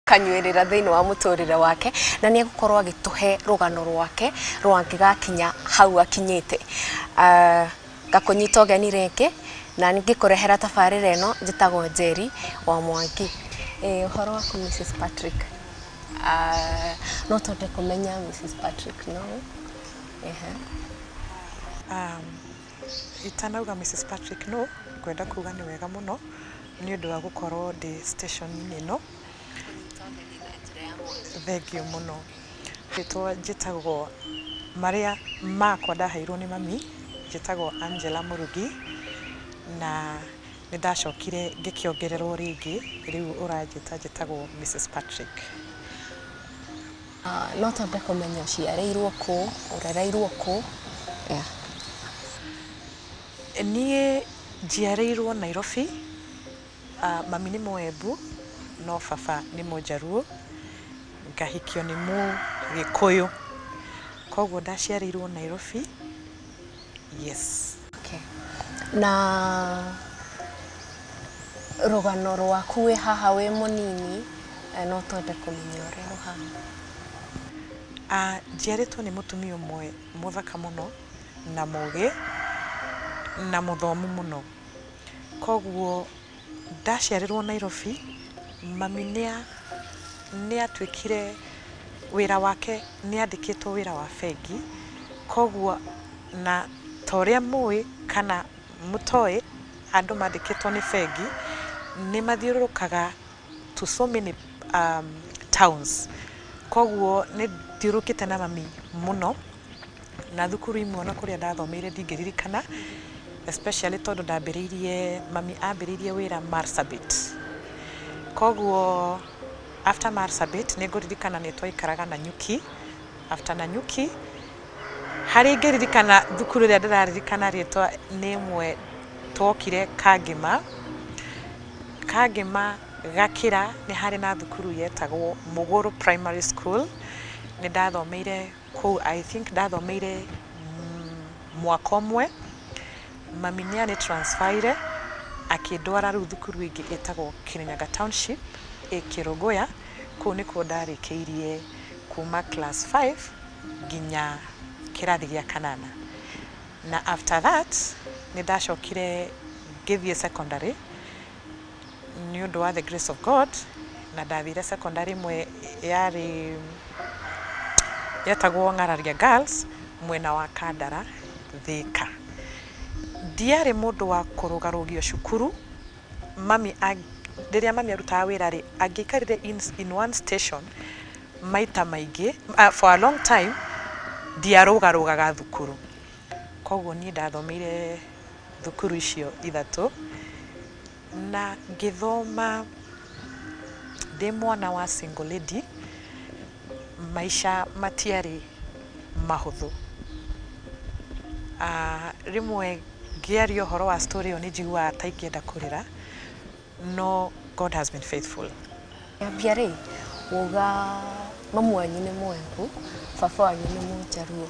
kanywerera thiini wa muturire wake na ni gukorwo agituhe rugano rwake rwangigakinya hau akinyite gakunyita ogeni reke na ngikurehera tabarira eno njitagwo Njeri wa Mwangi uhoro waku Mrs Patrick no tonde kumenya Mrs Patrick no itanauga Mrs Patrick no kwenda kuga ni wega muno ni undu wa gukorwo ndi station ino thegio muno gitwa njitagwo maria makwa ndaheirwo ni mami njitagwo Angela Murugi na nindacokire ngikiongererwo ringi riu uranjita njitagwo Mrs Patrick no tonde kumenya ciareirwo ku urereirwo ku nie njiareirwo Nairobi mami ni Moebu no baba ni Mujaruo ngahikio ni Gikuyu koguo ndaciareirwo Nairobi yes okay na Rugano Rwaku we haha we munini no tonde kumenya uri ruhana njiaritwo ni mutumia umwe muthaka muno na mugi na muthomu muno koguo ndaciarirwo Nairobi mami ni atwikire wira wake ni andikitwo wira wa fegi koguo na toria mui kana mutoi andu mandikitwo ni fegi ni mathiurukaga to so many towns koguo ni thiurukite na mami muno na thukuru imwe na kuria ndathomeire ndingiririkana especially tondu ndambiriirie mami ambiriirie wira Marsabit koguo after Marsabit ni nguririkana ni twaikaraga na Nyuki after na Nyuki hari ngiririkana thukuru ria ndiraririkana ritwa ni imwe twokire Kagima Gakira ni hari na thukuru yetagwo Muguru Primary School ni ndathomeire ku I think ndathomeire mwaka umwe mami ni ani transferire akindwara ru thukuru ingi etagwo Kirinyaga Township Kirogoya ku ni ko ndarikiirie kuma class 5 ginya kirathi gia kanana na after that ni ndacokire ngithie secondary ni undu wa the grace of God na ndathire secondary mwe yetagwo Ngararia Girls mwena wa Kandara Thika ndiari mundu wa kurugarugio cukuru mami riria mami arutaga wira ri angikarire in one station maita maingi for a long time ndiarugarugaga thukuru koguo ni ndathomeire thukuru icio ithatu na ngithoma ndi mwana wa single lady maisha matiari mahuthu rimwe ngiaria horo wa story oni njigua taingenda kurira no God has been faithful Biare uga mamu wanyu ni Moebu baba wanyu ni Mujaruo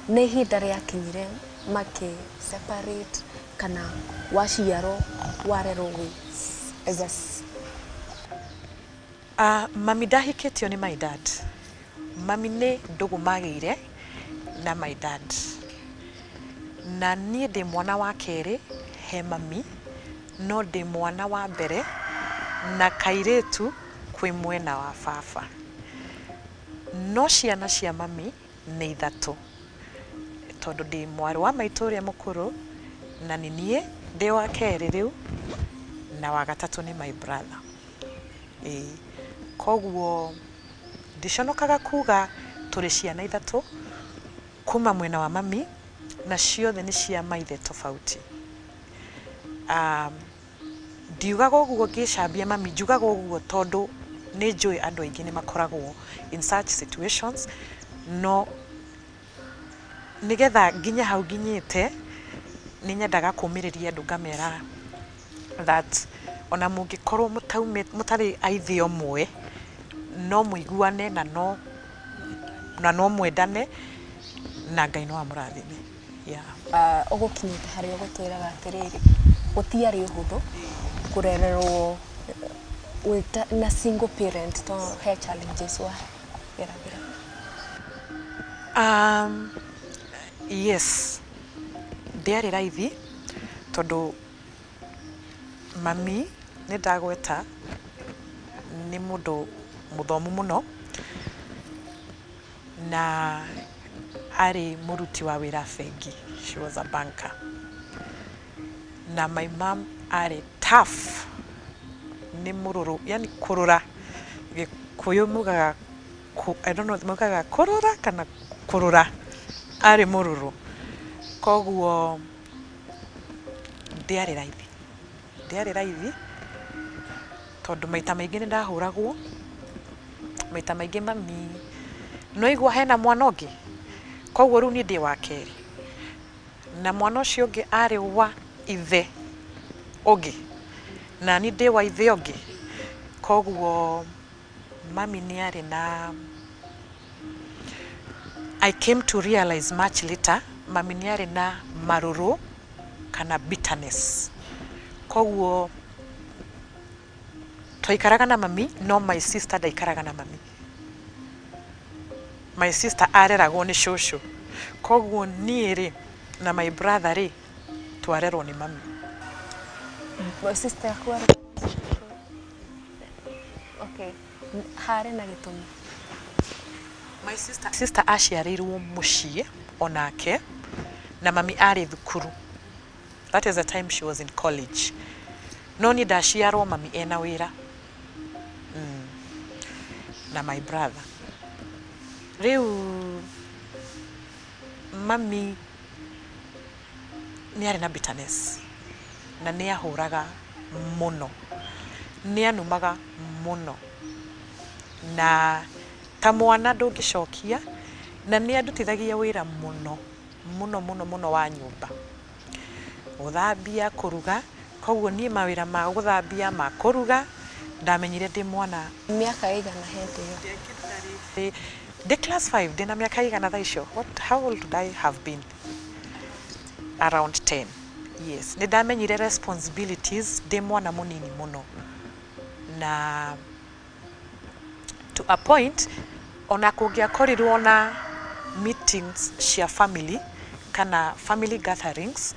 ni hinda ria kinyire make separate kana waciaro warero wi mami ndahikitio ni my dad mami ni ndugu magire na my dad na nie ndi mwana wa keri he mami no ndi mwana wa mbere na kairetu kwi mwena wa baba no ciana cia mami ni ithatu tondu ndi mwaru wa maituria mukuru na ninie ndi wa keri riu na wa gatatu ni my brother koguo ndiconokaga kuga turi ciana ithatu kuma mwena wa mami na ciothe ni cia maithe tofauti ndiugaga uguo ngicambia mami njugaga uguo tondu ni njui andu aingi ni makoragwo in such situations no nigetha nginya hau nginyite ni nyendaga kumiriria andu ngamera that ona mungikorwo mutari aithi omwe no muiguane na no mwendane na Ngai no amurathime ugukinyite hari ugutwiraga atiriri gutiari uhuthu kurererwo with na single parent to he challenges wa gira. Yes, ndiarĩ raithi tondũ mami nĩ ndagweta nĩ mũndũ mũthomu mũno na arĩ mũruti wa wĩra bengi. She was a banker. Na my mom arĩ tough, nĩ mũrũrũ, yani kũrũra. Gĩkũyũ mugaga, I don't know, mugaga kũrũra kana kũrũra. Arĩ mũrũrũ. Koguo ndiarĩ raithi tondũ maita maingĩ nĩ ndahũragwo, maita maingĩ mami no igua hena mwana ũngĩ, koguo rĩu niĩ ndĩ wa kerĩ na mwana ũcio ũngĩ arĩ wa ithe ũngĩ na niĩ ndĩ wa ithe ũngĩ, koguo mami nĩ arĩ na, I came to realize much later, mami nĩ arĩ na marũrũ kana bitterness. Koguo twaikaraga na mami no my sister ndaikaraga na mami. My sister areragwo nĩ cũcũ. Koguo niĩ rĩ na my brother rĩ twarerwo nĩ mami. My sister yaku okay, harĩ na gĩtũmi. My sister aciarĩirwo mũciĩ onake na mami arĩ thukuru. That is the time she was in college. No niĩ ndaciarwo mami ena wĩra. Na my brother. Rĩu mami nĩ arĩ na bitterness na nĩ ahũraga mũno. Nĩ anumaga mũno. Na ta mwana ndũngĩcokia na nĩ andutithagia wĩra mũno wa nyũmba. Gũthambia, kũruga, koguo niĩ mawĩra ma gũthambia, ma kũruga ndamenyire ndĩ mwana. Miaka igana hete yo? Ndĩ class 5, ndĩna mĩaka igana thaa icio. How old would I have been? Around 10. Yes, nĩ ndamenyire responsibilities ndĩ mwana mũnini mũno. Na to a point ona kũngĩakorirwo na meetings cia family kana family gatherings,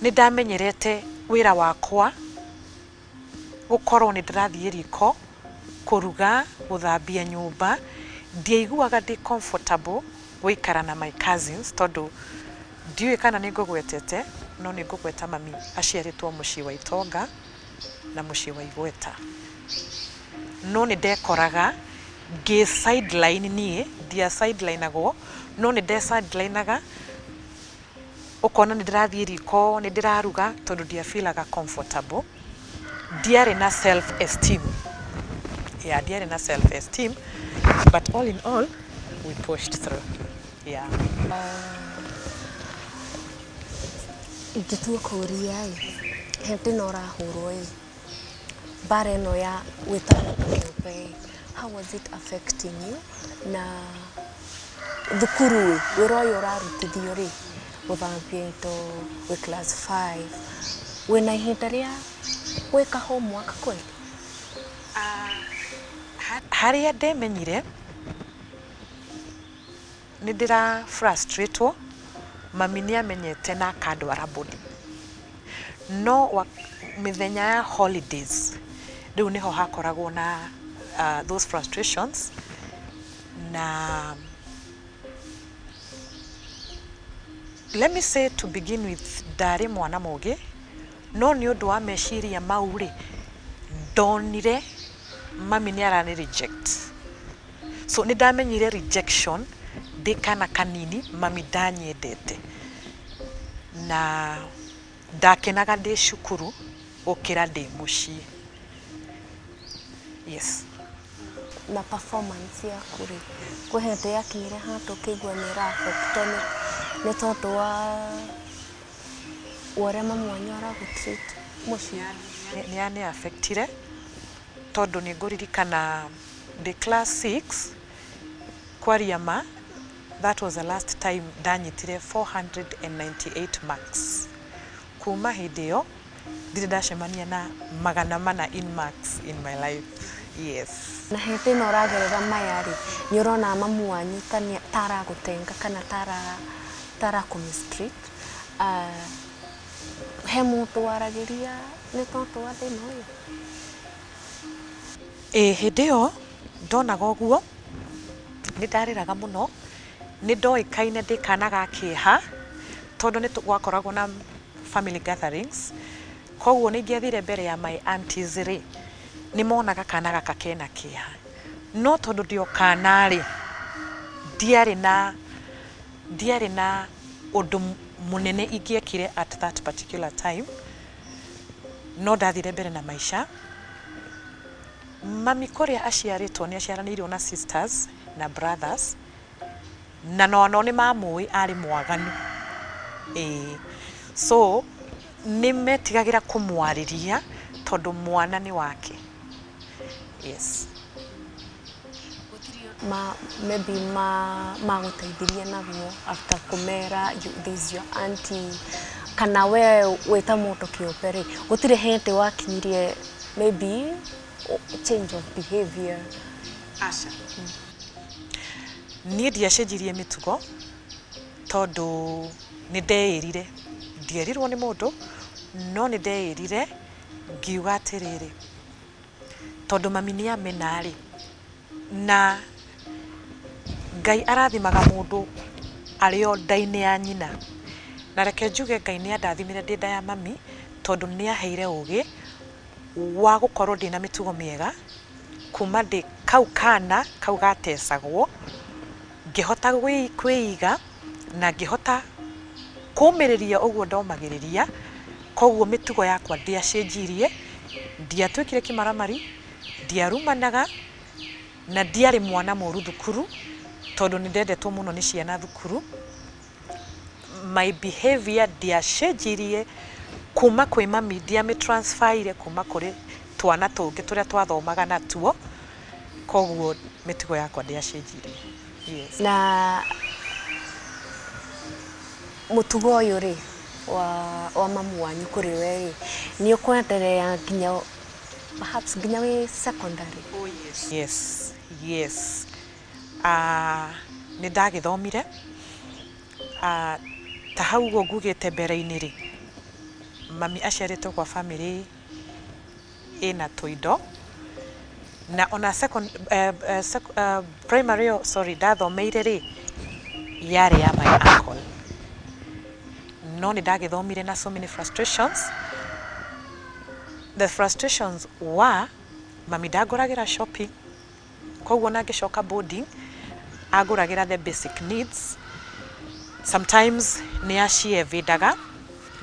nĩ ndamenyerete wĩra wakwa gũkorwo nĩ ndĩrathiĩ riko kũruga, gũthambia nyũmba. Ndiaiguaga ndĩ comfortable gũikara na my cousins tondũ ndiũĩ kana nĩ ngũgwetete, no nĩ ngũgweta mami aciarĩtwo mũciĩ wa itonga na mũciĩ wa igweta. No nĩ ndekoraga ngĩ sideline niĩ, ndia sidelineagwo, no nĩ nde sidelineaga ũkona nĩ ndĩrathiĩ riko, nĩ ndĩraruga tondũ ndiafilaga comfortable. Ndiarĩ na self esteem. Yeah, ndiarĩ na self esteem, but all in all we pushed through. Yeah. Ingĩtua kũria hĩndĩ ĩno ũrahũrwo bara ĩno ya gwĩtana kĩũmbe, how was it affecting you? Na thukuru wĩra ũyũ ũrarutithio rĩ, gũthambia indo wĩ class 5, wĩna ihinda rĩa gwĩka homework kweli? Harĩa ndemenyire nĩ ndĩra frustratewo, mami nĩ amenyete na akandwara body. No mĩthenya ya holidays rĩu nĩho hakoragwo na those frustrations. Na let me say to begin with, ndarĩ mwana mũgĩ, no nĩ ũndũ wa meciria mau rĩ ndonire mami nĩ arani reject. So nĩ ndamenyire rejection ndĩ kana kanini mami ndanyendete. Na ndakenaga ndĩ cukuru gũkĩra ndĩ mũciĩ. Yes. Na performance yaku rĩ, kwĩ hĩndĩ yakinyire handũ ũkĩigua nĩ ĩra-affect nĩ tondũ wa ũrĩa mamu wanyu aragũ-treat mũciĩ? Nĩ affectire tondũ nĩ ngũririkana ndĩ class 6 kwaria ma, that was the last time ndanyitire 498 marks. Kuma hĩndĩ ĩyo ndire ndacemania na magana mana in max in my life. Yes. Na hete no ragerera mayari ni urona mamu wanyu tara gutenga kana tara street he mutu waragiria ni tonto wa thina uyu hindi yo ndonaga uguo ni ndariraga muno ni ndoikaine ndikana gakiha tondu ni twakoragwo na family gatherings koguo ni ngiathire mbere ya my aunties ri ni monaga kana gaka kena kiha no tondu ndio kana ri ndiari na undu munene ingiekire at that particular time no ndathire mbere na maisha. Mami kuria aciaritwo ni aciaranirwo na sisters na brothers na no ni mamui ari mwaganu so ni metigagira kumwariria tondu mwana ni wake. Yes. Maybe guteithiria naguo after kumera this your auntie kana we weta moto kiopere gutire hete wakinyirie maybe change of behavior. Asha. Ni ndiacenjirie mitugo tondu ni ndeirire ndierirwo ni mundu no ni ndeirire ngiuga atiriri tondu mami ni amenari na Ngai arathimaga mundu ario ndaine ya nyina na reke njuge Ngai ni andathimire ndi nda ya mami tondu ni aheire ugi wa gukorwo ndina mitugo miega kuma ndi kau kana kau gatesagwo ngihota kwiiga na ngihota kumiriria uguo ndomagiriria koguo mitugo yakwa ndiacenjirie ndiatwikire kimaramari ndiarumanaga na ndiari mwana muru thukuru tondu ni ndendetwo muno ni ciana thukuru. My behavior ndiacenjirie kuma kwi mami ndiame transferire kuma kuri twana tungi turia twathomaga natuo koguo mitugo yakwa ndiacenjirie. Yes. Na mutugo uyu ri wa mamu wanyu kuri we ni ukwenderea nginya perhaps nginya we secondary. Oh yes. Yes. Yes. Ni ndagithomire ta hau go ngugite mbere-ini ri mami aciaritwo kwa family ina tuindo na ona second primary ndathomeire ri yari ya my uncle no ni ndagithomire na so many frustrations. The frustrations were mami ndaguragira shopping koguo na ngicoka boarding aguragira the basic needs. Sometimes ni acievindaga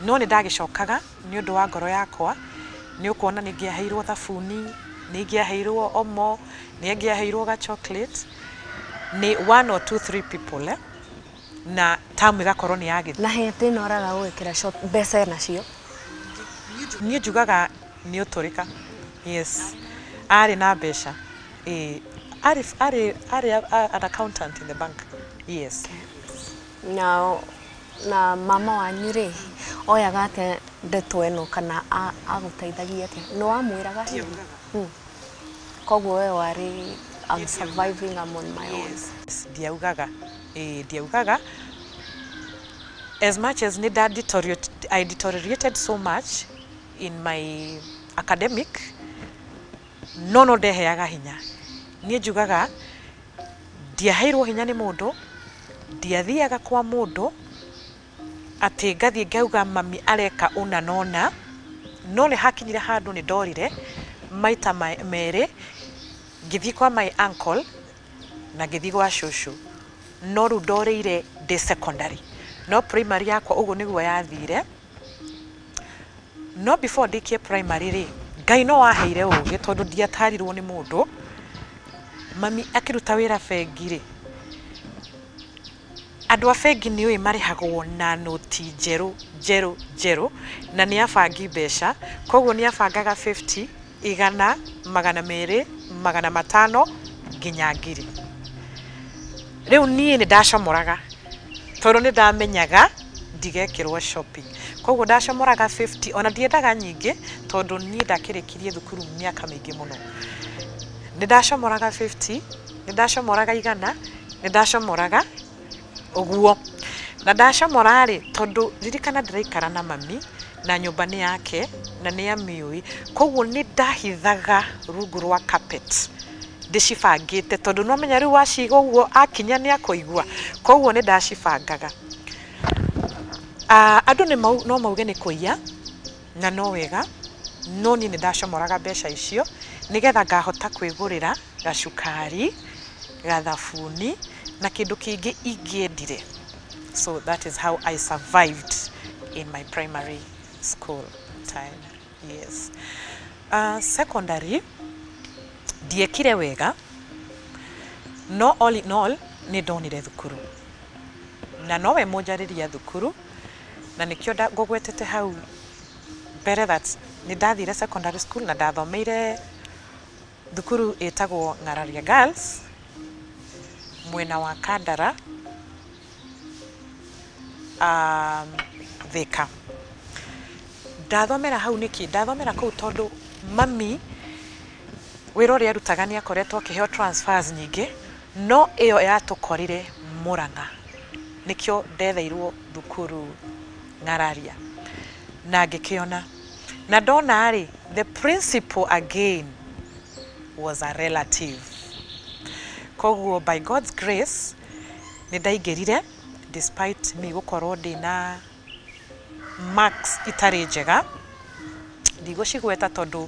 no ni ndagicokaga ni undu wa ngoro yakwa ni ukuona ni ngiaheirwo thabuni ni ngiaheirwo omo ni ngiaheirwo ga chocolate ni 1 or 2 3 people na tamu igakorwo ni yagi na hete no raga gwikira shop mbeca nacio ni njugaga ni uturika. Yes. Ari na mbeca ari an accountant in the bank. Yes. Now na mama wanyu ri oyaga ate ndeto eno kana aguteithagia ate no amwiraga hivi koguo we wari I'm surviving, I'm on my own. Diaugaga as much as I deteriorated so much in my academic no ndeheaga hinya nie njugaga ndiaheirwo hinya ni mundu ndiathiaga kwa mundu ati ngathie ngauga mami areka una nona no ni hakinyire handu ni ndorire maita mere ngithie kwa my uncle na ngithie gwa shushu no ru ndoreire de secondary no primary yakwa ugu niguo yathire no before ndikie primary ri Ngai no waheire ugi tondu ndiatarirwo ni mundu mami akiruta wira bengi ri andu a bengi ni oi marihagwo na noti jeru na ni abangi mbeca koguo ni abangaga 50 igana magana meri magana matano nginya ngiri riu nie ni ndacomoraga tondu ni ndamenyaga ndigekirwo shopping koguo ndacomoraga 50 ona ndiendaga nyingĩ tondũ niĩ ndakĩrĩkirie thukuru mĩaka mĩingĩ mũno nĩ ndacomoraga 50 nĩ ndacomoraga 100 nĩ ndacomoraga ũguo na ndacomora rĩ tondũ ririkana ndĩraikara na mami na nyũmba nĩ yake na nĩ amĩũĩ koguo nĩ ndahithaga rungu rwa carpet ndĩcibangĩte tondũ no menya rĩu waciga ũguo akinya nĩ akũigua koguo nĩ ndacibangaga andũ no mauge nĩ kũiya na no wega no niĩ nĩ ndacomoraga mbeca icio nĩgetha ngahota kwĩgũrĩra gacukari gathabuni na kĩndũ kĩngĩ ingĩendire so that is how I survived in my primary school time yes secondary ndiekire wega no all in all nĩ ndonire thukuru na nowe mũnjarĩria thukuru na nĩkĩo ngũgwetete hau mbere that nĩ ndathire secondary school na ndathomeire thukuru ĩtagwo Ng'araria Girls mwena wa Kandara Thika ndathomera hau nĩkĩ ndathomera kũu tondũ mami wĩra ũrĩa arutaga nĩ akoretwo akĩheo transfers nyingĩ no ĩyo yatũkorire Mũrang'a nĩkĩo ndetheirwo thukuru Ng'araria na ngĩkĩona na ndona rĩ the principal again was a relative koguo by God's grace nĩ ndaingĩrire despite me gũkorwo ndĩna marks itarĩ njega ndigũcigweta tondũ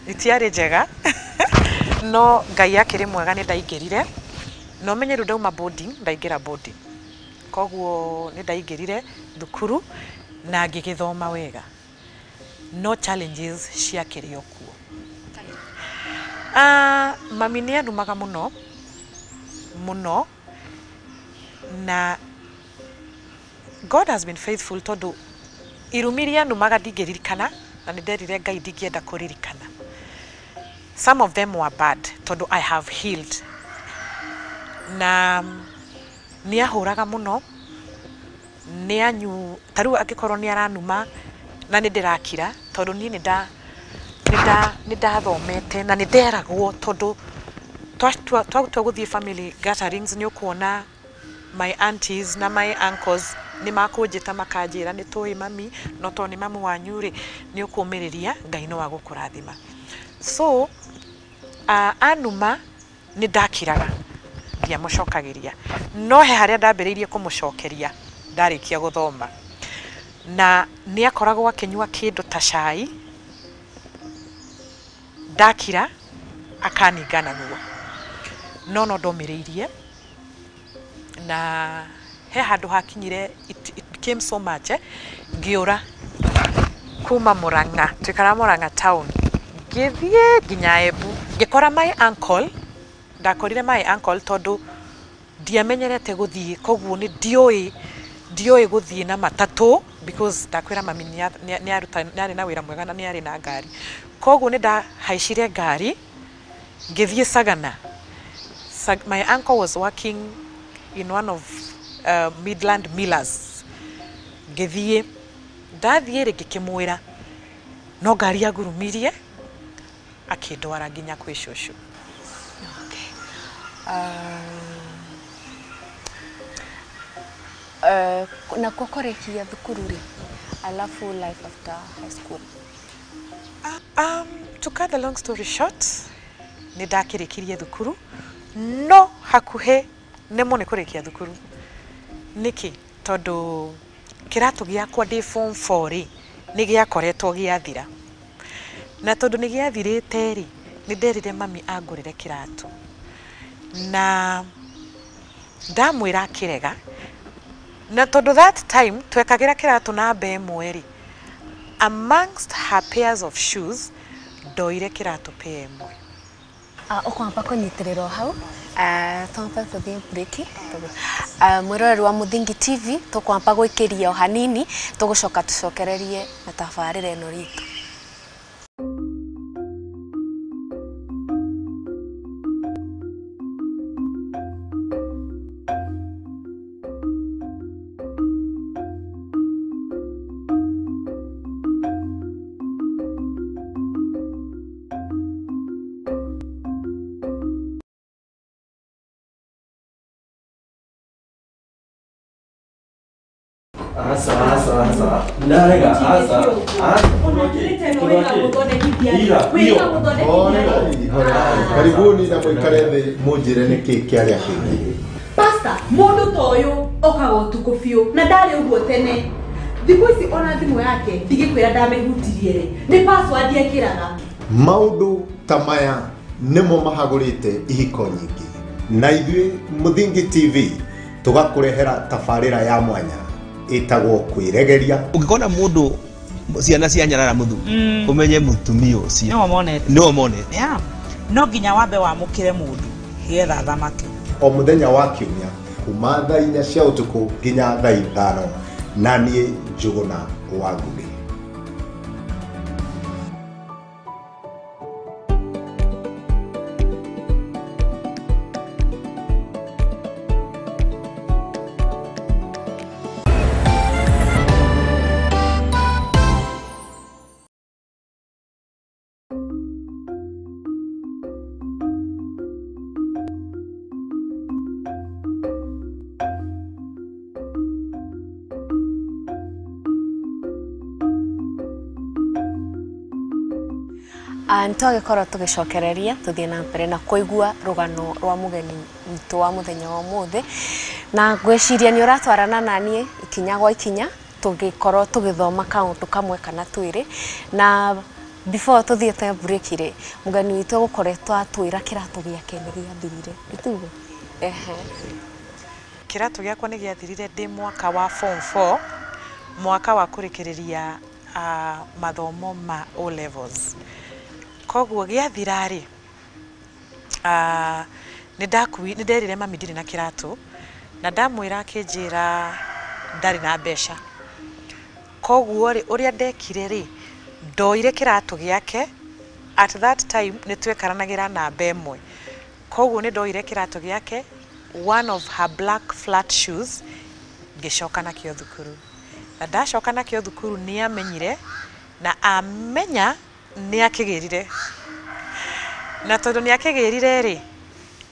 itiarĩ njega no Ngai akĩrĩ mwega nĩ ndaingĩrire no menye rĩu ndauma boarding ndaingĩra boarding koguo nĩ ndaingĩrire thukuru na ngĩgĩthoma wega no challenges ciakĩrĩ o kuo mami nĩ anumaga mũno na God has been faithful tondũ irumi rĩa numaga ndingĩririkana na nĩ nderire Ngai ndingĩenda kũririkana some of them were bad tondũ I have healed na nĩ ahũraga mũno tarĩu angĩkorwo nĩ aranuma na nĩ ndĩrakira tondũ niĩ nĩ ndathomete na nĩ nderagwo tondũ twatua gũthiĩ family gatherings nĩ ũkuona my aunties na my uncles nĩ makũnjĩta makanjĩra nĩ tũĩ mami no tondũ nĩ mamu wanyu rĩ nĩ ũkũmĩrĩria Ngai no wa gũkũrathima so anuma nĩ ndakiraga ndiamũcokagĩria no he harĩa ndambĩrĩirie kũmũcokeria ndarĩkia gũthoma na nĩ akoragwo akĩnyua kĩndũ ta cai ndakira akaningana nuo no ndomĩrĩirie na he handũ hakinyire it became so much ngĩũra kuma Mũrang'a twĩkara Mũrang'a town ngĩthiĩ nginya Embu ngĩkora my uncle ndakorire my uncle tondũ ndiamenyerete gũthiĩ koguo nĩ ndiũĩ gũthiĩ na matatũ because ndakwĩra mami nĩarĩ na wĩra mwega na nĩarĩ na ngari koguo nĩ ndahaicire ngari ngĩthiĩ Sagana my uncle was working in one of Midland Millers ngĩthiĩ ndathiĩ rĩ ngĩkĩmwĩra no ngari yagurumirie akĩndwara nginya kwĩ cũcũ na kũkũrĩkia thukuru rĩ alafu life after high school to cut the long story short nĩ ndakĩrĩkirie thukuru no hakuhĩ nemo nĩ kũrĩkia thukuru nĩkĩ tondũ kĩratũ gĩakwa ndĩ form 4 rĩ nĩ gĩakoretwo gĩathira na tondũ nĩ gĩathirĩte rĩ nĩ nderire mami angũrĩre kĩratũ na ndamwĩra kĩrega na tondũ that time twekagĩra kĩratũ namba ĩmwe rĩ amongst her pairs of shoes ndoire kĩratũ pair ĩmwe ũkwamba kũnyitĩrĩra hau twambe tũthiĩ break mwĩroreri wa Mũthingi TV tũkwamba gwĩkĩria o hanini tũgũcoka tũcokererie na tabarĩra ĩno ritũ asa. Ndarega asa. Karibuni na mwikare thĩ mũnjĩre nĩkĩ kĩarĩa kĩngĩ. Pastor, mundu toyo okaga utuko biu na ndari uguo tene. Thiku ici ona thimu yake ndigikwira ndamehutirie ri. Ni password yekiraga. Maũndũ ta maya nĩmo mahagũrĩte ihiko nyingĩ. Na ithuĩ Mũthingi TV tũgakũrehera tabarĩra ya mwanya ĩtagwo kwĩregeria. Ũngĩkona mũndũ ciana cia nyarara muthu umenye mutumia ucio no monete no nginya wambe wamukire mundu getha thamake. O muthenya wa kiumia kuma thaa 4 cia ũtukũ nginya thaa 5 na niĩ Njuguna wa Ngugi. Ntwagikorwo tugicokereria tuthie na mbere na kuigua rugano rwa mugeni witu wa muthenya wa muthi na ngweciria ni uratwarana nanie ikinya gwa ikinya tugikorwo tugithoma kaundu kamwe kana twiri na before tuthiete break ire mugeni witu gukoretwo atwira kiratu giake ni giathirire itugo kiratu giakwa ni giathirire ndi mwaka wa form 4 mwaka wa kurikiriria mathomo ma O levels. Koguo giathirari ni nderire mami ndiri na kiratu na ndamwira akinjira ndari na mbeca. Koguo ri uria ndekire ri ndoire kiratu giake at that time ni twekaranagira na bemwe. Koguo ni ndoire kiratu giake one of her black flat shoes ngicoka na kio thukuru. Na ndacoka na kio thukuru ni amenyire na amenya ni akigirire na tondu ni akigirire ri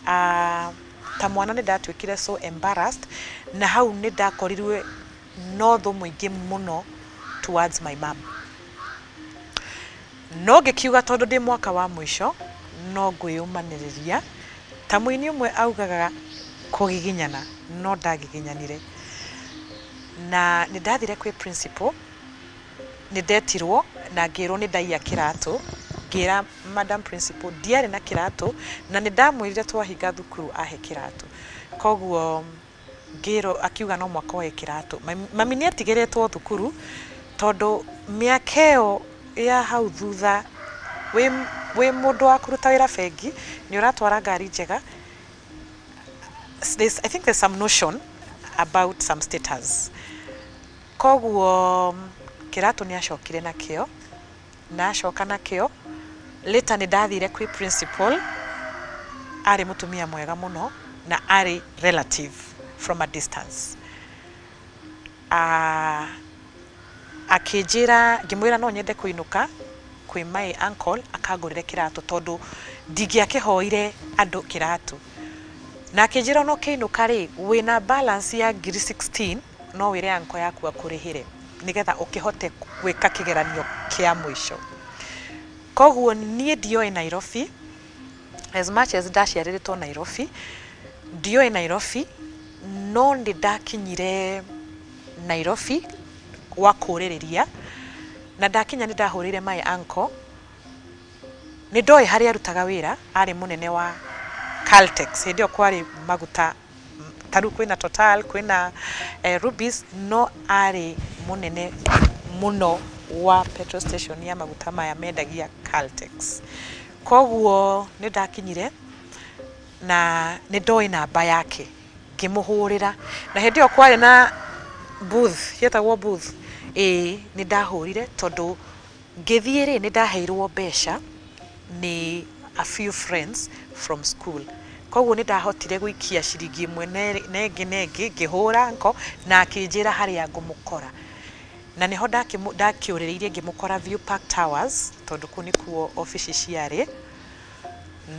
ta mwana ni ndatwikire so embarrassed na hau ni ndakorirwe no tho muingi muno towards my mom. No ngikiuga tondu ndi mwaka wa mwisho no ngwiyumaniriria ta muini umwe augaga kugiginyana no ndagiginyanire na ni ndathire kwi principal ni ndetirwo na ngirwo ni ndaiya kiratu ngira madam principal ndiari na kiratu na ni ndamwirire twahinga thukuru ahe kiratu. Koguo ngiro akiuga no mwaka wa kiratu mami ni atigiretwo thukuru tondu miakeo ya hau thutha we mundu wa kuruta wira bengi ni uratwara ngari njega. I think there's some notion about some status. Koguo kiratu ni acokire na kio na acoka na kio later ni ndathire kwi principal ari mutumia mwega muno na ari relative from a distance. Akijira ngimwira no nyende kuinuka kwi my uncle akagurire kiratu tondu ndingiakihoire andu kiratu na akijira no kiinuka ri wina balance ya 16 no wire uncle yaku akurihire nigetha ukihote gwika kigeranio kia mwisho. Koguo nie dio Nairobi as much as ndaciariritwo Nairobi dio Nairobi no ndi ndakinyire Nairobi wa kuririria na ndakinya ni ndahurire my uncle ni ndoi hari arutaga wira ari munene wa Caltex ndio kwari maguta taru kwina Total kwina Rubies no ari munene muno wa petrol station ya maguta maya mendagia Caltex. Koguo ni ndakinyire na ni ndoi namba yake ngimuhurira na hendio kwari na booth yetagwo booth ni ndahurire tondu ngithiire ni ndaheirwo mbeca ni a few friends from school. Koguo ni ndahotire gwikia ciringi imwe nengi ngihura nko na akinjira haria ngumukora na niho ndakiuriririe ngimukora View Park Towers tondu kuni kuo office ciari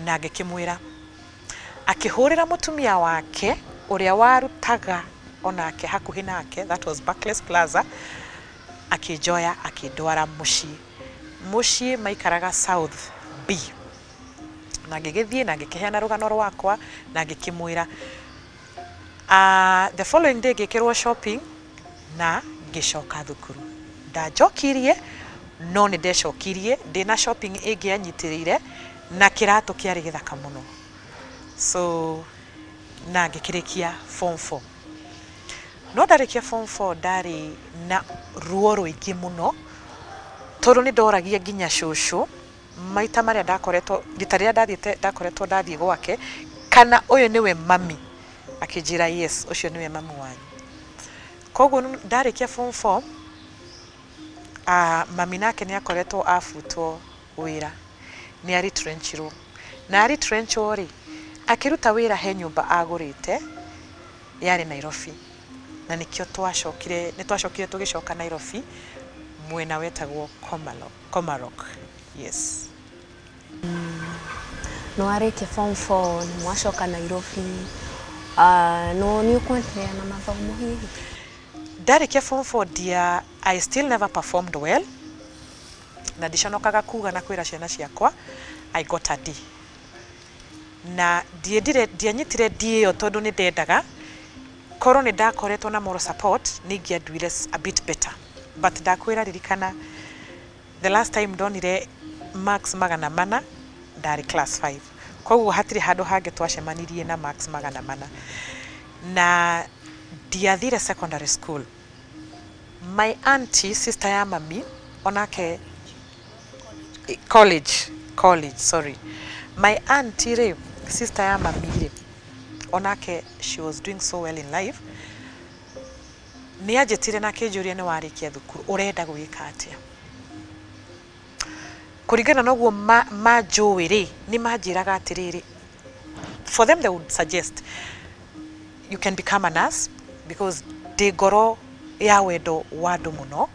na ngikimwira akihurira mutumia wake uria warutaga onake hakuhi nake, that was Barclays Plaza, akijoya akindwara mucii maikaraga South B, na ngigithie na ngikiheana rugano rwakwa na ngikimwira the following day ngikirwo shopping na ngicoka thukuru. Ndajokirie no ni ndecokirie ndina shopping ingi yanyitirire na kirato kiari githaka muno, so na ngikirikia form 4. No ndarikia form 4 ndari na ruo ruingi muno tondu ni ndoragia nginya shushu maita maria ndakoretwo rita ria ndakoretwo ndathie gwake, kana uyu niwe mami, akijira yes ucio niwe mami wanyu. Koguo ndarikia form 4 mami nake ni akoretwo afutwo wira, ni ari trenchiro na ari trencho ri akiruta wira he nyumba agurite yari Nairobi, na nikio twacokire tugicoka Nairobi mwena wetagwo Komarok. Yes. No areke form 4 mwacoka Nairobi, no ni ukwendelea na mathomo hihi? Ndarikia form 4 dia I still never performed well, na ndiconokaga kuga na kwira ciana ciakwa I got a D, na ndianyitire D yo tondu ni ndendaga koro ni ndakoretwo na moral support ningianduire a bit better, but ndakwira ririkana the last time ndonire marks 400 ndari class 5, koguo hatiri handu hange twacemanirie na marks 400, na ndiathire secondary school. My auntie, sister ya mami, onake college, sorry. My auntie re, sister ya mami re, onake she was doing so well in life. Ni ajetire na kijuria ni warikia thukuru urenda gwika atia. Kurigana noguo majowe re ni majiraga atiriri. For them they would suggest you can become a nurse because they goro ya wendo wadu muno.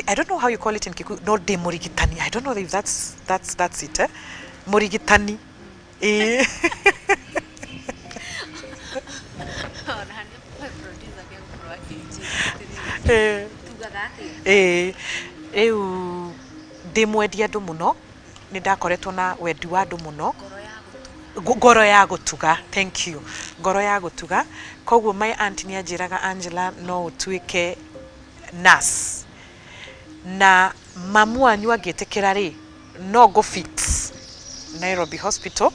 I don't know how you call it in Kikuyu. No, de murigitani. I don't know if that's it. Murigitani. De mwedia do muno. Ni ndakoretwo na wendi wa andu muno. Ngoro ya gutuga, thank you. Ngoro ya gutuga. Koguo my aunt ni ajiraga Angela no utuike nurse. Na mamu wanyu agetekera ri no go fix Nairobi Hospital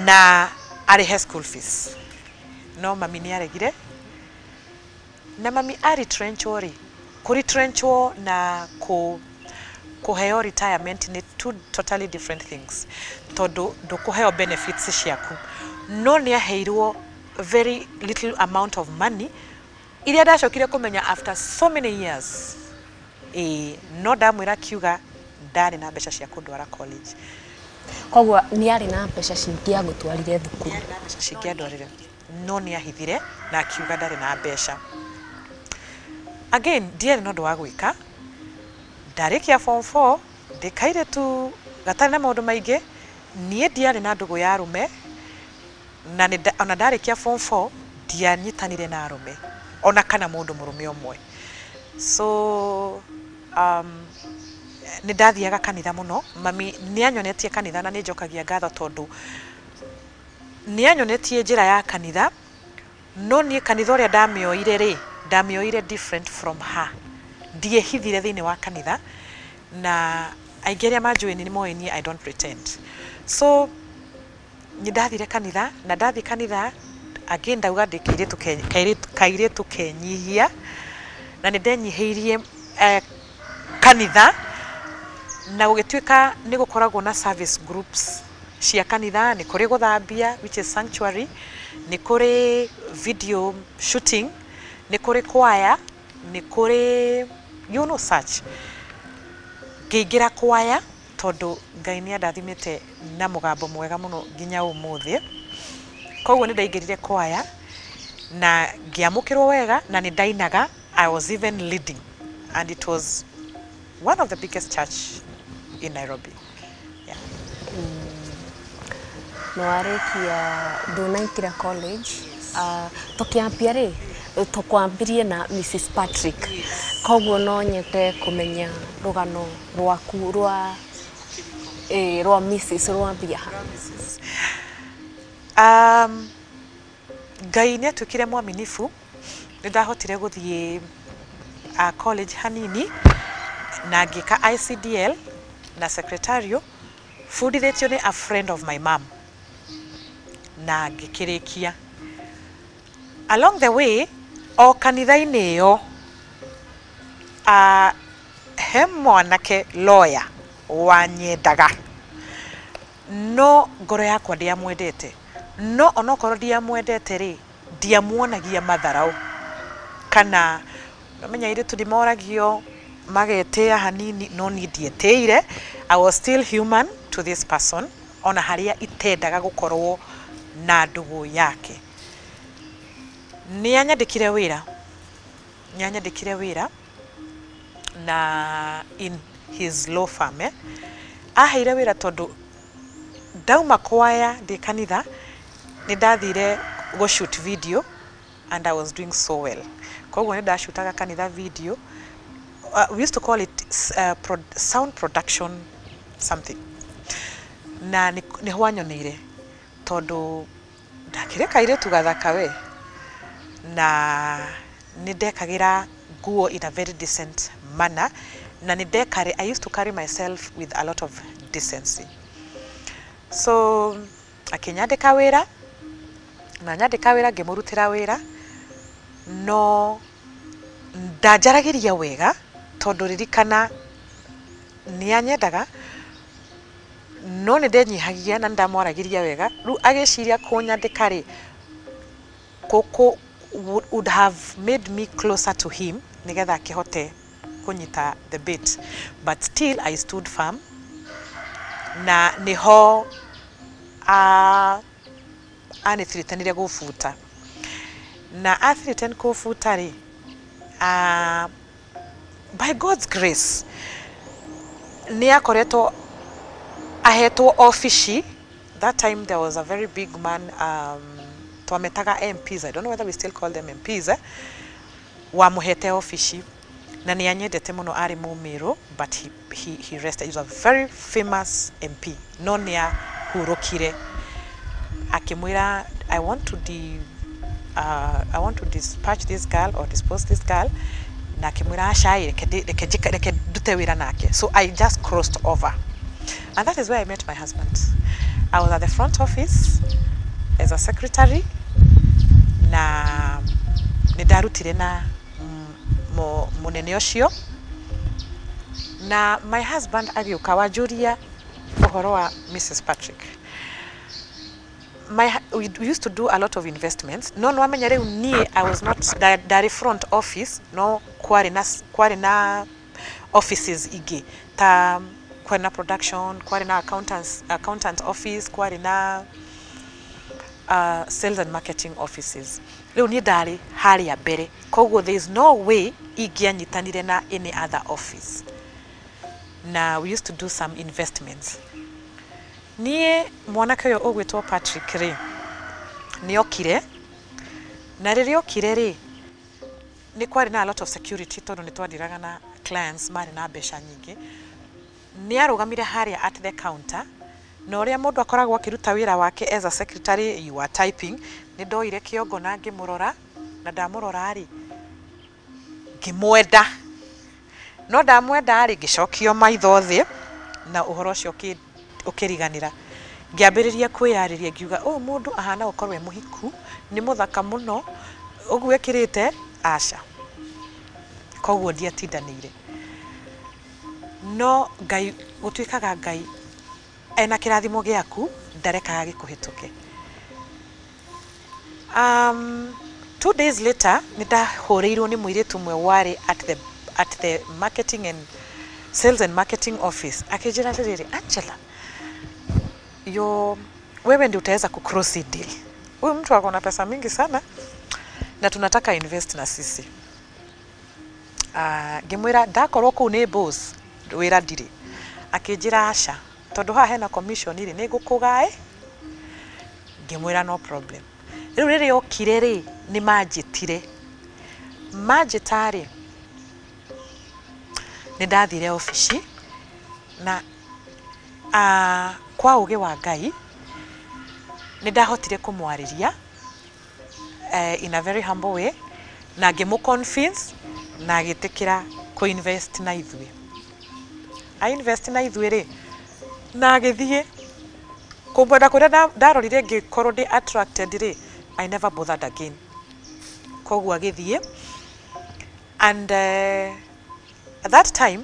na ari school fees. No mami ni aregire. Na mami ari trencho ri. Kuri trencho na kuheo retirement ni two totally different things. Todo do kuheo benefits ciaku. No ni aheirwo very little amount of money. Iria ndacokire kumenya after so many years. No ndamwira kiuga ndari na mbeca cia kundwara college. Koguo ni ari na mbeca cingia gutwarire thukuru. Ni ari na mbeca cingia ndwarire. No ni ahithire na kiuga ndari na mbeca. Again, ndiari no ndwa gwika. Ndarikia form 4 ndikaire tu gatari na maundu maingi, nie ndiari na ndugu ya arume, na ona ndarikia form 4 ndianyitanire na arume ona kana mundu murume omwe. So ni ndathiaga kanitha muno. Mami ni anyonetie kanitha na ni njokagia ngatho tondu ni anyonetie njira ya kanitha, no ni kanitha uria ndamioire different from her. Ndiehithire thiini wa kanitha na aigeria majoini ni moeni I don't pretend. So ni ndathire kanitha na ndathi kanitha again ndauga ndikire tukenyihia na ni ndenyihirie kanitha na gugituika ni gukoragwo na service groups cia kanitha. Ni kuri guthambia which is sanctuary, ni kuri video shooting, ni kuri choir, ni kuri such. Ngiingira choir tondu Ngai ni andathimite na mugambo mwega muno nginya umuthi. Koguo ni ndaingirire choir na ngiamukirwo wega na ni ndainaga. I was even leading, and it was one of the biggest church in Nairobi. Yeah. No arekia ndunaikira college. tukiambia ri tukwambirie na Mrs Patrick koguo no nyete kumenya rugano rwaku rwa Mrs rwambia Ngai nä atukire mwaminifu nä ndahotire gå thiä college hanini na ngĩka ICDL na secretarial fundithĩtio nĩ a friend of my mom na ngĩkĩrĩkia. Along the way o kanitha-inĩ ĩyo he mwanake lawyer wanyendaga no ngoro yakwa ndiamwendete no onokorwo ndiamwendete ri ndiamuonagia matharau kana namenya ire tudimoragio magetea hanini no ni ndietĩire. I was still human to this person ona haria itendaga gukorwo na ndugu yake. Nianyandikire wira na in his law firm aheire wira tondu ndauma kwaya ndi kanitha ni ndathire go shoot video and I was doing so well. Koguo ni ndashutaga kanitha video. We used to call it sound production something. Na ni hwanyoneire tondu ndakireka ire tugathaka we na ni ndekagira nguo in a very decent manner na ni ndekare. I used to carry myself with a lot of decency. So akinyandika wira na nyandika wira ngimurutira wira no ndanjaragiria wega tondu ririkana ni anyendaga no ni ndenyihagia na ndamwaragiria wega ru agiciria kunyandika ri koko would have made me closer to him nigetha akihote kunyita the bait, but still I stood firm na niho anithiritanire gufuta na athiritan kufuta ri by God's grace ni akoretwo ahetwo office. That time there was a very big man twametaga MPs, I don't know whether we still call them MPs wa muhete office na ni anyendete muno ari mumiro, but he rested. He was a very famous MP no ni ahurukire akimwira I want to dispatch this girl or dispose this girl na akimwira ashai reke dute wira nake. So I just crossed over and that is where I met my husband. I was at the front office as a secretary na nidarutire na munene ucio na my husband agiuka wanjuria uhoro wa Mrs Patrick. We used to do a lot of investments. No amenya riu nie I was not dari front office no kwari na offices igi ta kwari na production, kwari na accountant office, kwari na sales and marketing offices. Riu ni dari hari ya mbere koguo there is no way ingianyitanire na any other office. Now we used to do some investments. Nie mwanake uyo ugwitwo Patrick ri ni okire na riri okire ri ni kwari na a lot of security tondu ni twadiraga na clients mari na besha nyingi. Ni arugamire haria at the counter na uria mundu akoragwo akiruta wira wake as a secretary, you are typing. Ni ndoire kiongo na ngimurora na ndamurora ri ngimwenda no ndamwenda ri ngicokio maitho thi na uhoro ucio ukiriganira ngiambiriria kwiyariria ngiuga mundu ahana gukorwo muhiku ni muthaka muno uguo ekirite aca koguo ndiatindanire no Ngai gutwikaga Ngai ena kirathimo giaku ndarekaga gikuhituke. 2 days later nindahuriirwo ni muiritu mwe wari at the marketing and sales and marketing office akijira riri Angela wewe ndio utaweza kucross deal. Huyu mtu ako na pesa mingi sana na tunataka invest na sisi. Ngimwira ndakorwo ku ni boss wira ndiri akijira aca tondu ha hena commission iri ni gukugae. Ngimwira no problem. riu riri okire ri ni manjitire manjitari ni ndathire ofici na kwa uge wa Ngai ni ndahotire kumwariria in a very humble way na ngimu convince na agitikira ku invest na ithui invest na ithui ri na agithie kumbwenda kuria ndarorire ngikorwo ndi attracted ri I never bothered again koguo agithie and that time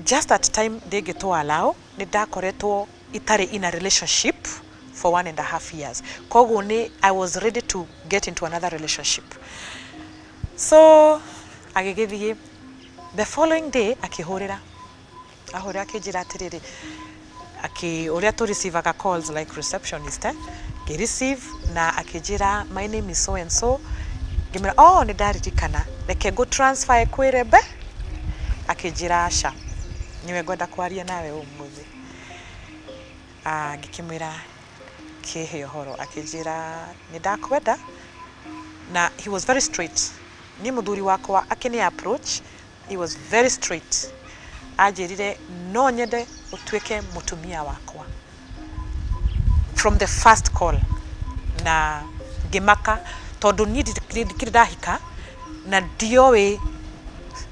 just that time ndingitwa allow ni ndakoretwo itari in a relationship for 1.5 years koguo ni I was ready to get into another relationship so agigithie the following day akihurira ahurira akijira atiriri uria to receive aka calls like receptionist ki receive na akijira my name is so and so ngimira ni ndaririkana reke go transfer kwirebe akijira aca niwe ngwenda kwaria nawe umuthi ngikimwira kihe uhoro akijira ni ndakwenda na he was very straight ni muthuri wakwa akini approach he was very straight ajirire no nyende utwike mutumia wakwa from the first call na ngimaka tondu ni ndahika na ndiowe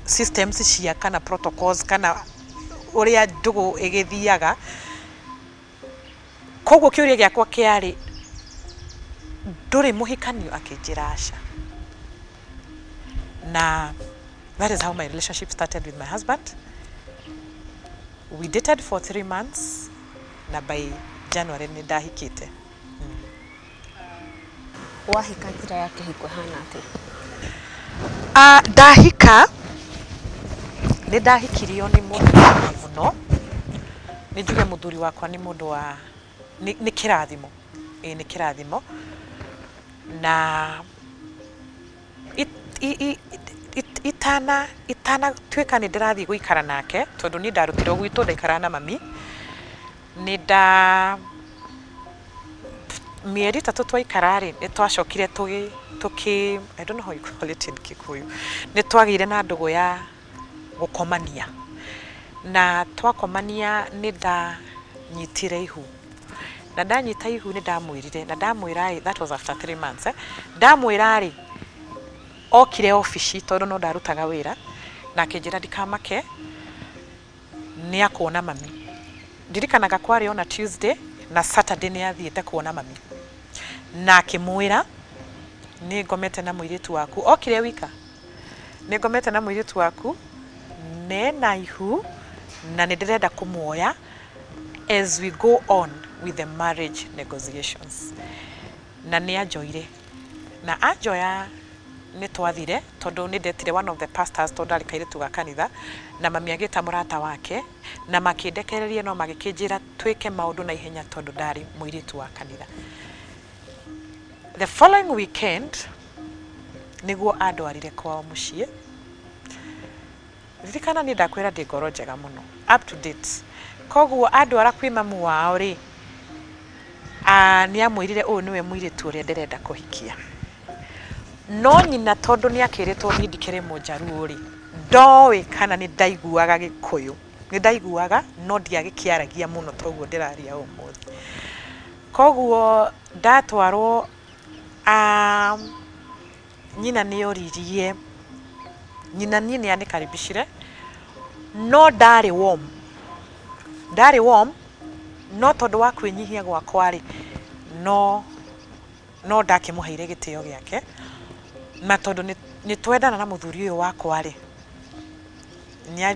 systems cia kana protocols kana uria ndugu igithiaga koguo kiuria giakwa kiari nduri muhikanio akijira aca na that is how my relationship started with my husband. We dated for 3 months na by January ni ndahikite. Wahika njira yake hiko hana ati? Ndahika ni ndahikirio ni mundu muno ni njuge muthuri wakwa ni mundu wa ni kirathimo ni kirathimo na itana twika ni ndirathi guikara nake tondu ni ndarutiro gwitu ndaikara na mami ni nda mieri tatu twaikarari ni twacokire tuki I don't know how you call it in Kikuyu ni twagire na ndugu ya gukomania na twakomania ni ndanyitire ihu na ndanyita ihu ni ndamwirire na ndamwira that was after 3 months ndamwira ri okire ofici tondu no ndarutaga wira na akijira ndikamake ni akuona mami ndirikanaga kwari on a Tuesday na Saturday ni athiete kuona mami na akimwira ni ngomete na muiritu waku okire wika ni ngomete na muiritu waku na ihu na ndirenda kumuoya as we go on with the marriage negotiations na ni ajoire na ajoya ni twathire tondu ni ndetire one of the pastors tondu ari kairitu ga kanitha na mami agita murata wake na makindekererie no magikinjira twike maundu na ihenya tondu ndari muiritu wa kanitha. The following weekend niguo andwarire kwao mucii ririkana ni ndakwira ndi ngoro njega muno up to date koguo andwara kwi mamu wao ri ni amwirire uyu niwe muiritu uria ndirenda kuhikia no nyina tondu ni akiritwo ni ndikere mujaru ri ndowe kana ni ndaiguaga Gikuyu ni ndaiguaga no ndiagikiaragia muno toguo ndiraria umuthi koguo ndatwarwo nyina ni oririe nyina ni anikaribishire no ndari warm no tondu wa kwinyihia gwakwa ri no ndakimuheire gitio giake na tondu ni twendana na muthuri uyu wakwa ri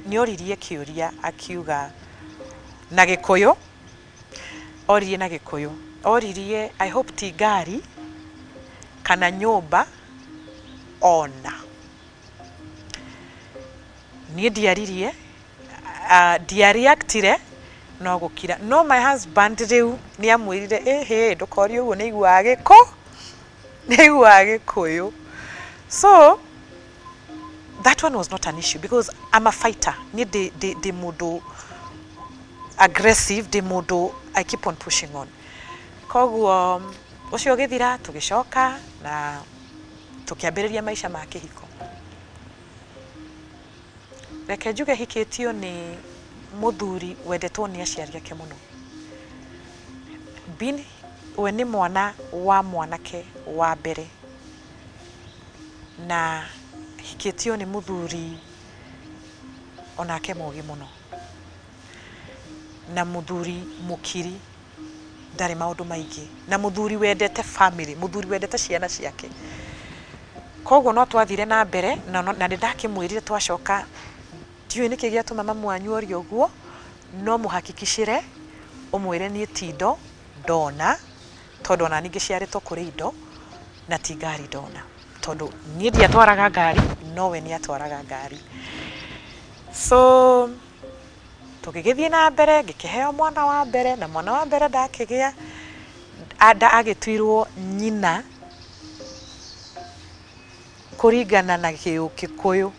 ni oririe kiuria akiuga na Gikuyu oririe na Gikuyu oririe I hope ti ngari kana nyumba ona ni ndiaririe ndiareactire no gukira no my husband riu ni amwirire ndukori uguo ni iguaga Gikuyu so that one was not an issue because I'm a fighter ni de mudu aggressive de mudu I keep on pushing on koguo ucio githira tugicoka na tukiambiriria maisha ma kihiko. Reke njuge hikitio ni muthuri wendetwo ni aciari ake muno. Bini we ni mwana wa mwanake wa mbere na hikitio ni muthuri onake mogi muno na muthuri mukiri ndari maundu maingi na muthuri wendete family, muthuri wendete ciana ciake. Koguo no twathire na mbere na ndakimwirire twacoka ndiu niki giatuma mamu wanyu ori uguo no muhakikishire umwire ni tindo ndona tondu na ningi ciaritwo kuri indo na ti ngari ndona tondu nie ndiatwaraga ngari nowe ni atwaraga ngari. So tugigithie na mbere ngikiheo mwana wa mbere na mwana wa mbere ndakigia agitwirwo nyina kuringana na Gikuyu,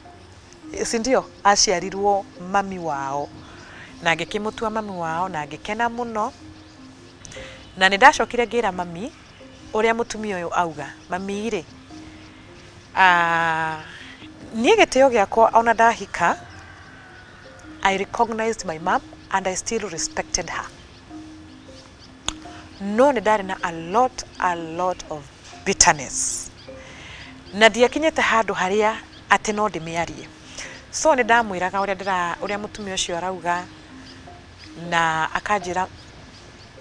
si ndio? Aciarirwo mami wao na ngikimutua mami wao na ngikena muno na nindacokire ngira mami uria mutumia uyu auga. Mami ri nie gitio giakwa ona ndahika I recognized my mom and I still respected her. No ndari na a lot of bitterness na ndiakinyete handu haria ati no ndimiarie. So ndamwiraga uria mutumia ucio arauga na akanjira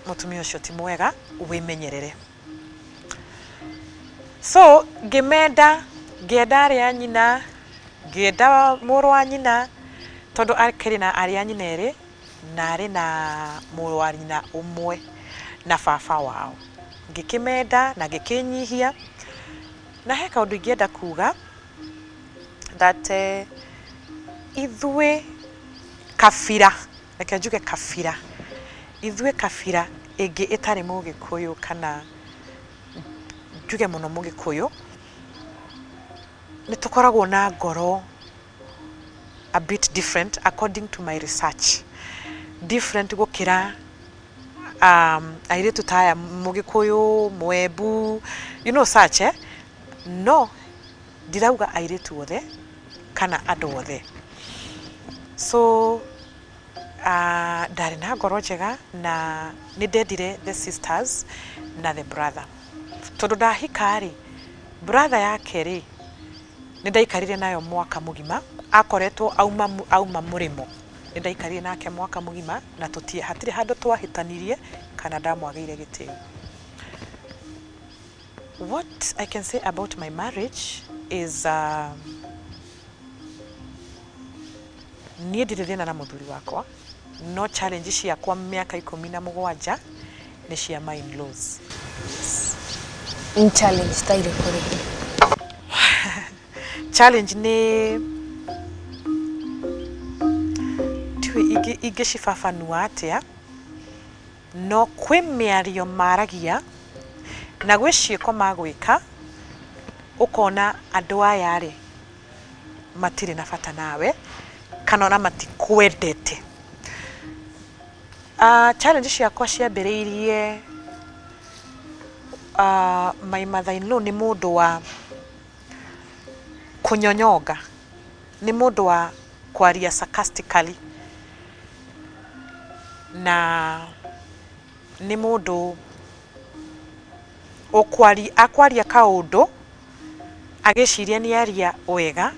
mutumia ucio ti mwega wimenyerere. So ngimenda ngienda ria nyina ngienda muru wa nyina tondu akiri na aria nyina eri na ari na muru wa nyina umwe na baba wao. Ngikimenda na ngikinyihia na he kaundu ingienda kuga that ithwe kabira, reke njuge kabira, ithwe kabira ingi itari Mugikuyu kana njuge muno Mugikuyu ni tukoragwo na ngoro a bit different according to my research, different gukira airetu taya Mugikuyu, Mwebu, you know such no ndirauga airetu othe kana andu othe. So ndari na ngoro njega na ni ndendire the sisters na the brother tondu ndahikari brother yake ri ni ndaikarire nayo mwaka mugima akoretwo auma murimo ni ndaikarire nake mwaka mugima na tutie hatiri handu twahitanirie kana ndamwageire gitio. What I can say about my marriage is nie ndirithina na muthuri wakwa no challenge ciakwa miaka 17 ni cia my in-laws. In challenge taire kuri challenge ni ige cibabanua atia no kwi miario maragia na gwi ciiko magwika ukona andu aya ri matire na bata nawe kana ona matikwendete. Challenge ciakwa ciambiriirie my mother-in-law ni mundu wa kunyonyonga, ni mundu wa kwaria sarcastically na ni mundu akwaria kaundu agiciria ni aria wega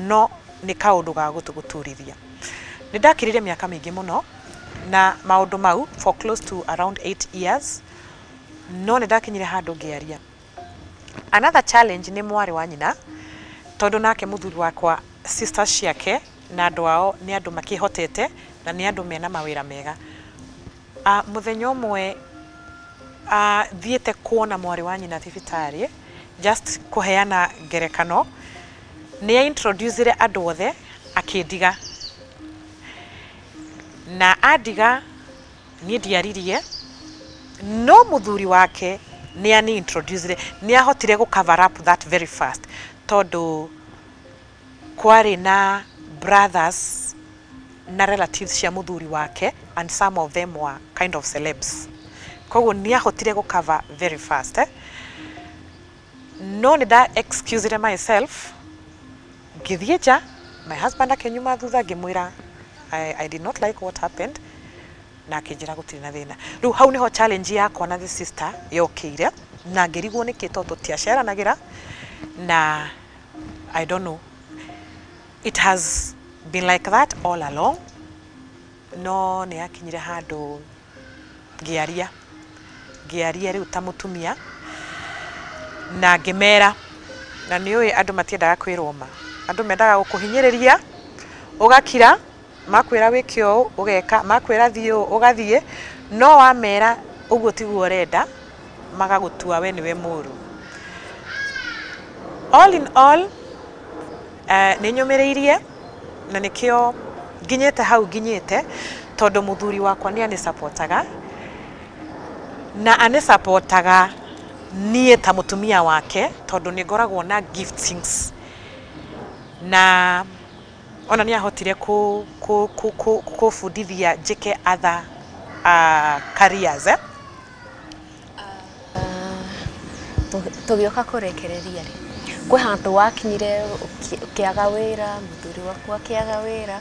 no ni kaundu ga gutuguturithia. Ni ndakirire miaka mingi muno na maundu mau for close to around 8 years no ni ndakinyire handu ngiaria. Another challenge ni mwari wa nyina tondu nake muthuri wakwa sisters ciake na andu ao ni andu makihotete na ni andu mena mawira mega. Muthenya umwe thiete kuona mwari wa nyina thibitari just kuheana ngerekano ni introducere andu othe akindiga na adiga ni ndiaririe no muthuri wake ni ani introducere ni ahotire go cover up that very fast tondu kwari na brothers na relatives cia muthuri wake and some of them were kind of celebs koguo nĩ ahotire gũcover very fast no nĩ nda excused myself ngĩthiĩ nja my husband akenyuma thutha ngĩmwĩra I did not like what happened na akĩnjĩra gũtirĩ na thĩna rĩu hau nĩho challenge yakwa na the sister yokĩire na ngĩrigwo nĩkĩ tondũ tũtiaceranagĩra na I don't know it has been like that all along no nĩ akinyire handũ ngĩaria rĩu ta mũtumia na ngĩmera na nĩ ũĩ andũ matiendaga kwĩrwo ma andũ mendaga gũkũhinyĩrĩria ũgakira makwĩra wĩke ũũ ũgeka makwĩra thiĩ ũũ ũgathiĩ no wamera ũguo tiguo ũrenda magagũtua we nĩwe mũũru all in all nĩ nyũmĩrĩirie na nĩkĩo nginyĩte hau nginyĩte tondũ mũthuri wakwa nĩ anĩ supportaga na anĩ supportaga niĩ ta mũtumia wake tondũ nĩ ngoragwo na giftings na ona nĩ ahotire kũbundithia njĩke other careers tũgĩoka kũrekereria rĩ kwĩ handũ wakinyire ũkĩaga wĩra mũthuri waku akĩaga wĩra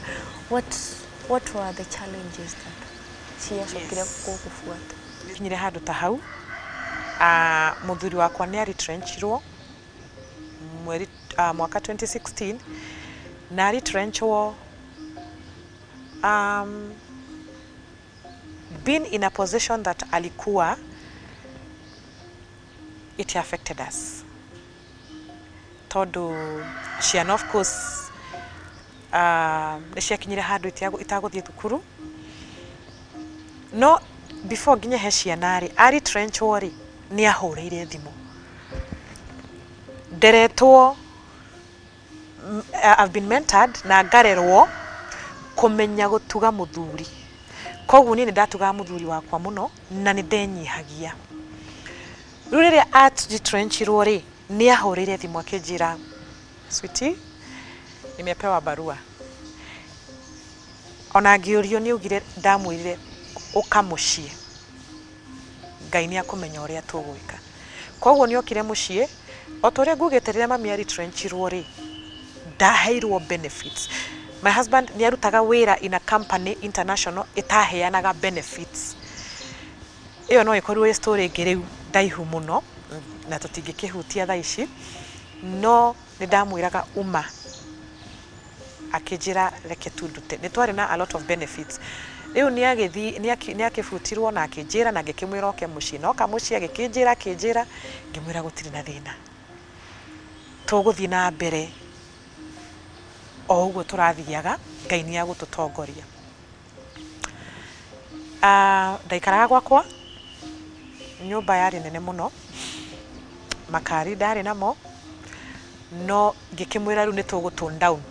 what were the challenges that ciacokire gũkũbuata kinyire handũ ta hau mũthuri wakwa nĩ retrenchirwo mwaka 2016 na retrenchwo being in a position that alikuwa it affected us tondũ ciana of course nĩ ciakinyire handũ itagũthiĩ thukuru no before nginya he ciana rĩ aretrenchwo rĩ nĩ ahũrĩire thimũ nderetwo I've been mentored na ngarerwo kũmenya gũtuga mũthuri koguo niĩ nĩ ndatugaga mũthuri wakwa mũno na nĩ ndenyihagia rĩu rĩrĩa aretrenchirwo rĩ nĩ ahũrĩire thimũ akĩnjĩra sweetie nimepewa barua ona ngĩũrio nĩ augire ndamwĩrire ũka mũciĩ Ngai nĩ akũmenya ũrĩa tũgwĩka koguo nĩ okire mũciĩ o ta ũrĩa ngugĩte rĩrĩa mami aretrenchirwo rĩ ndaheirwo benefits my husband nĩ arutaga wĩra in a company international itaheanaga benefits ĩyo no ĩkorirwo story ĩngĩ rĩu ndaihu mũno na tũtingĩkĩhutia thaa ici no nĩ ndamwĩraga uma akĩnjĩra reke tundute nĩ twarĩ na a lot of benefits rĩu nĩ akĩbutirwo na akĩnjĩra na ngĩkĩmwĩra oke mũciĩ no ka mũciĩ akĩnjĩra ngĩmwĩra gũtirĩ na thĩna tũgũthiĩ na mbere o ũguo tũrathiaga Ngai nĩ agũtũtongoria ndaikaraga gwakwa nyũmba yarĩ nene mũno makari ndarĩ namo no ngĩkĩmwĩra rĩu nĩ tũgũtone down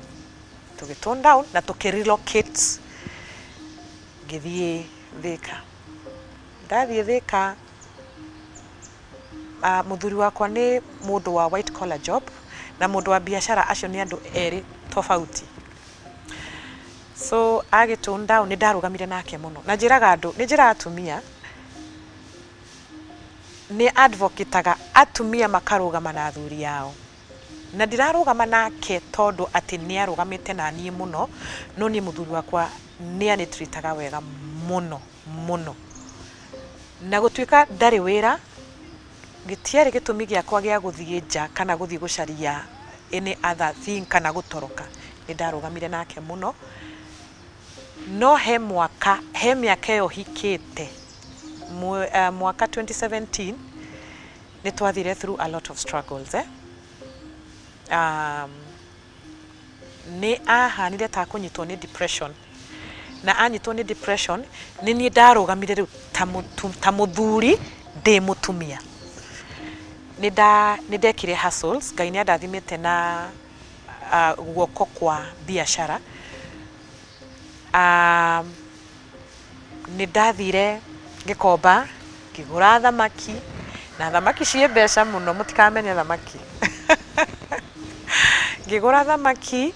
tũgĩtone down na tũkĩrelocate ngĩthiĩ Thĩka ndathiĩ Thĩka mũthuri wakwa nĩ mũndũ wa white collar job na mũndũ wa biacara acio nĩ andũ erĩ tofauti so agĩtone down nĩ ndarũgamire nake mũno na njĩraga andũ nĩ njĩra atumia nĩ advocateaga atumia makarũgama na athuri ao na ndirarũgama nake tondũ atĩ nĩ arũgamĩte na niĩ mũno no niĩ mũthuri wakwa nĩ anĩtritaga wega mũno mũno na gũtuĩka ndarĩ wĩra gĩtiarĩ gĩtũmi gĩakwa gĩa gũthiĩ nja kana gũthiĩ gũcaria any other thing kana gũtoroka nĩ ndarũgamire nake mũno no he mĩaka ĩyo hikĩte mwaka 2017 nĩ twathire through a lot of struggles nĩ ahanire ta kũnyitwo nĩ depression na anyitwo nĩ depression nĩ niĩ ndarũgamire rĩu ta mũthuri ndĩ mũtumia nĩ ndekire hustles Ngai nĩ andathimĩte na guoko kwa biacara nĩ ndathire ngĩkomba ngĩgũra thamaki na thamaki ciĩ mbeca mũno mũtikamenya thamaki ngĩgũra thamaki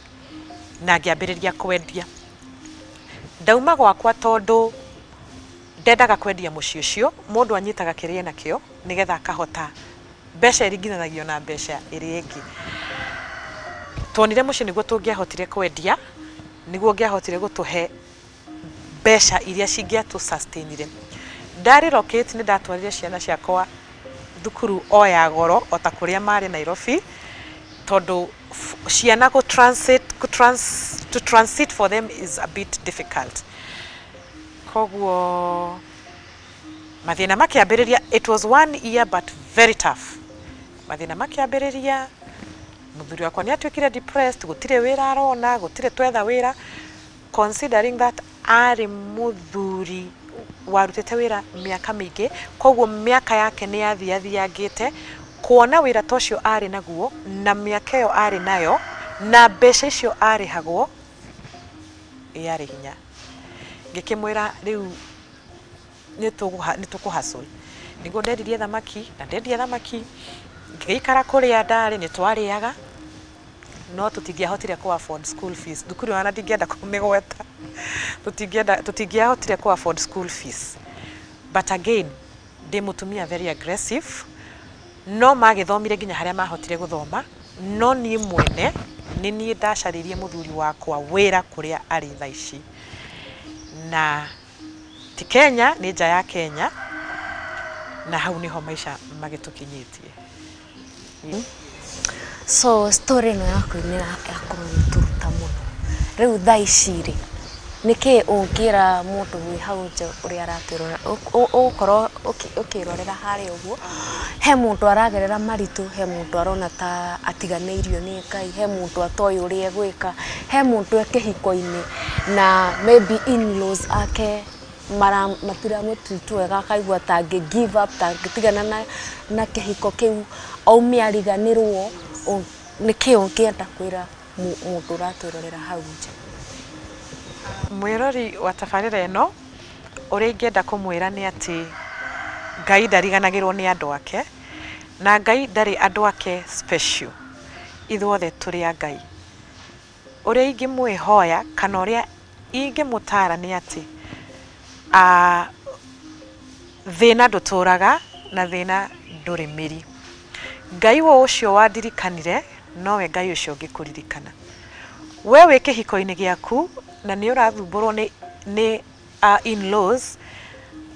na ngĩambĩrĩria kwendia ndauma gwakwa tondũ ndendaga kwendia muciĩ ũcio mũndũ anyitaga kĩrĩa nakĩo nĩgetha akahota mbeca iringithanagio na mbeca ĩrĩa ĩngĩ. Tuonire muciĩ nĩguo tũngĩahotire kwendia nĩguo ngĩahotire gũtũhe mbeca iria cingĩatũ sustainire. Ndarelocate nĩ ndatwarire ciana ciakwa thukuru o ya goro o ta kũrĩa marĩ Nairobi, tondu ciana to transit for them is a bit difficult. Koguo mathina makiambĩrĩria, it was 1 year but very tough. Mathina makiambĩrĩria, muthuri wakwa nĩ atuĩkire depressed, gũtirĩ wĩra arona, gũtirĩ twetha wĩra, considering that ari muthuri warutĩte wĩra mĩaka mĩingĩ, koguo mĩaka yake nĩ yathiathingĩte, kuona wĩra tocio arĩ naguo na mĩaka ĩyo arĩ nayo na mbeca icio arĩhagwo yarĩ hinya. Ngĩkĩmwĩra rĩu nĩ tũkũhustle. Nĩguo ndendirie thamaki na ndendia thamaki, ngĩikara kũrĩa ndarĩ nĩ twarĩaga, no tũtingĩahotire ku afford school fees. Thukuru wana ndingĩenda kũmĩgweta, tũtingĩahotire ku afford school fees. But again, ndĩ mũtumia very aggressive, no magĩthomire nginya harĩa mahotire gũthoma, no niĩ mwene nĩ niĩ ndacaririe mũthuri wakwa wĩra kũrĩa arĩ thaa ici. Na ti Kenya, nĩ nja ya Kenya, na hau niho maisha magĩtũkinyĩtie. So story ĩno yaku nĩ yakorwo ĩgĩtũruta mũno. Rĩu thaa ici rĩ, nĩkĩ ũngĩra mũndũ wĩ hau nja ũrĩa aratwĩrora, ũkorwo ũkĩrorera harĩa ũguo, he mũndũ aragerera maritũ, he mũndũ arona ta atiganĩirio nĩ Ngai, he mũndũ atoĩ ũrĩa egwĩka, he mũndũ kĩhiko-inĩ na maybe in-laws ake matiramũtreat wega, akaigua ta give up, ta angĩtigana na kĩhiko kĩu, aume ariganĩrwo. Nĩkĩ ũngĩenda kwĩra mũndũ ũratwĩrorera hau nja? Mwĩrori wa tabarĩra ĩno ũrĩa ingĩenda kũmwĩra nĩ atĩ Ngai ndariganagĩrwo nĩ andũ ake, na Ngai ndarĩ andũ ake special, ithuothe tũrĩ a Ngai. Ũrĩa ingĩmwĩhoya kana ũrĩa ingĩmũtara nĩ atĩ thĩna ndũtũraga na thĩna ndũrĩ mĩri. Ngai wo ũcio wandirikanire nowe Ngai ũcio ũngĩkũririkana. We wĩ kĩhiko-inĩ gĩaku na nĩ ũrathumbũrwo nĩ in-laws,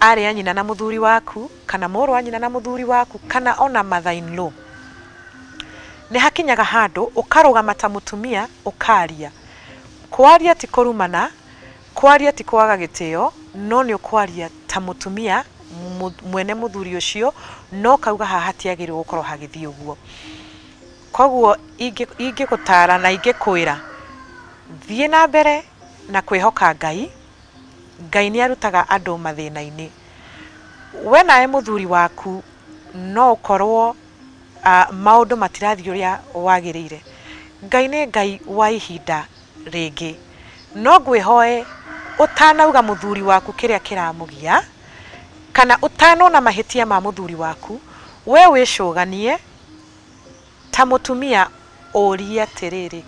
arĩ a nyina na mũthuri waku, kana mũrũ wa nyina na mũthuri waku, kana ona mother-in-law. Nĩ hakinyaga handũ ũkarũgama ta mũtumia ũkaria. Kwaria ti kũrumana, kwaria ti kwaga gĩtĩo, no nĩ ũkwaria ta mũtumia mwene mũthuri ũcio, no kauga haha hatiagĩrĩirwo gũkorwo hagĩthiĩ ũguo. Koguo ingĩgũtara na ingĩkwĩra thiĩ na mbere na kwĩhoka Ngai. Ngai nĩ arutaga andũ mathĩna-inĩ. We nawe mũthuri waku no ũkorwo maũndũ matirathiĩ ũrĩa wagĩrĩire. Ngai nĩ Ngai wa ihinda rĩngĩ. No ngwĩhoe ũtanauga mũthuri waku kĩrĩa kĩramũgia, kana ũtanona mahĩtia ma mũthuri waku, we wĩcũganie ta mũtumia ũrie atĩrĩrĩ,